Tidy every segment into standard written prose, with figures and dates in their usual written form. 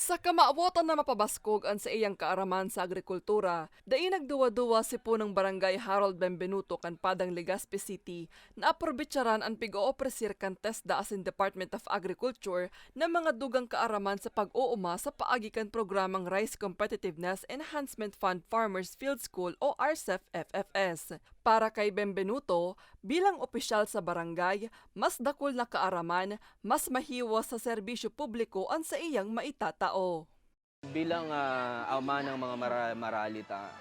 Sa kamaawatan na mapabaskog ang sa iyang kaaraman sa agrikultura, dai nagduwa-duwa si punong barangay Harold Benvenuto kan Padang Legazpi City na aprobitsaran ang pig-oopresir kan TESDA asin Department of Agriculture ng mga dugang kaaraman sa pag-uuma sa paagi kan programang Rice Competitiveness Enhancement Fund Farmers Field School o RCEF-FFS. Para kay Benvenuto, bilang opisyal sa barangay, mas dakol na kaaraman, mas mahiwas sa serbisyo publiko ang sa iyang maitatao. Bilang ama ng mga maralita,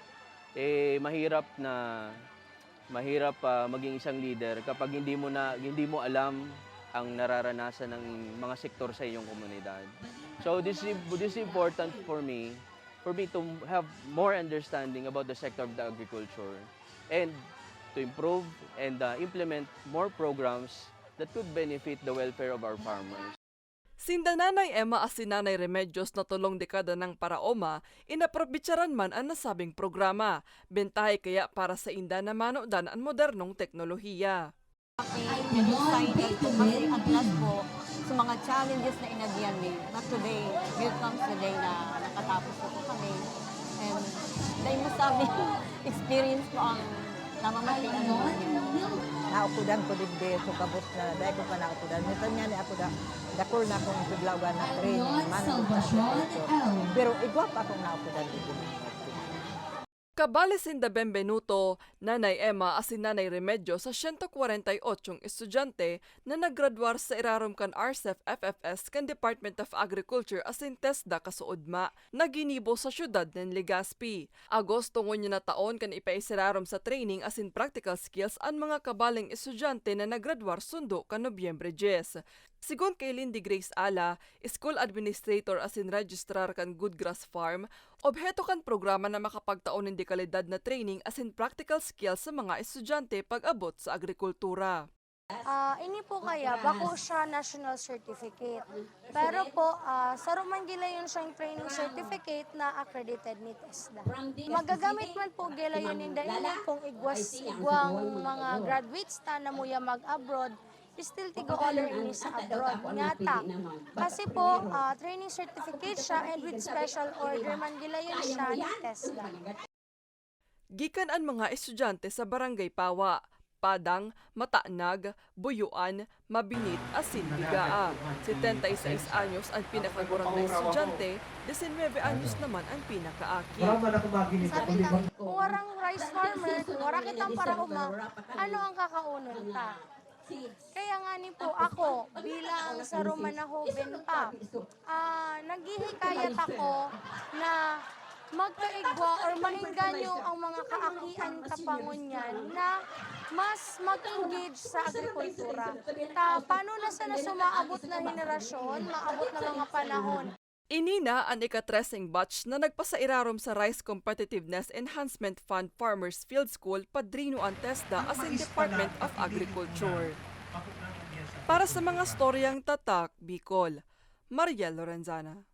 mahirap maging isang leader kapag hindi mo alam ang nararanasan ng mga sektor sa iyong komunidad. So this is important for me to have more understanding about the sector of the agriculture and to improve and implement more programs that could benefit the welfare of our farmers. Sinda Nanay Emma as si Nanay Remedios na tulong dekada ng paraoma, inaprobitsaran man ang nasabing programa. Bentahe kaya para sa inda na manodan ang modernong teknolohiya. Excited po kasi at last po sa mga challenges na inagyan ni. But today, here comes the day na nakatapos po kami. And dahil masabi, experience po ang namamatian mo. Naupudan ko din so kabot na dahil ko pa naupudan. Ito niya ni ako dakor na akong tuglawan na training man. Pero igwa pa akong naupudan din. Kabali sinda Benvenuto, Nanay Emma as si Nanay Remedio sa 148 estudyante na naggraduar sa irarom kan RCEF-FFS kan Department of Agriculture asin TESDA kasuodma na ginibo sa syudad ng Legazpi. Agosto ngunyo na taon kan ipaisirarom sa training asin practical skills ang mga kabaling estudyante na naggraduar sundo kan Nobyembre 10. Sigon kay Lindy Grace Ala, School Administrator asin Registrar kan Goodgrass Farm, obheto kan programa na makapagtaon ng dekalidad na training asin practical skills sa mga estudyante pag-abot sa agrikultura. Ini po kaya, bako siya national certificate. Pero po, sa Roman gila yun siyang training certificate na accredited ni TESDA. Magagamit man po gila yun hindi kung igwang mga graduates na muya mag-abroad, still tigo-order ini sa abroad. Ngata. Kasi po, training certificate siya and with special order man gila yun siya ni TESDA. Gikan ang mga estudyante sa Barangay Pawa, Padang, Mataanag, Buyuan, Mabinit, asin Bigaa. 76 anyos ang pinakagurang na estudyante, 19 anyos naman ang pinakaaki. Sabi na, kung warang rice farmer, kung wara kitang para ano ang kakaunon ta? Kaya nga ni po ako, bilang sa Romanahoven pa, naghihikayat ako na magkaigwa or mainganyo ang mga kaakian kapangunyan na mas mag-engage sa agrikultura. Paano na sana sumaabot na henerasyon, maabot na mga panahon. Inina ang ika-13 batch na nagpasairarom sa Rice Competitiveness Enhancement Fund Farmers Field School padrino ang TESDA asin Department of Agriculture. Para sa mga storyang tatak, Bicol, Mariel Lorenzana.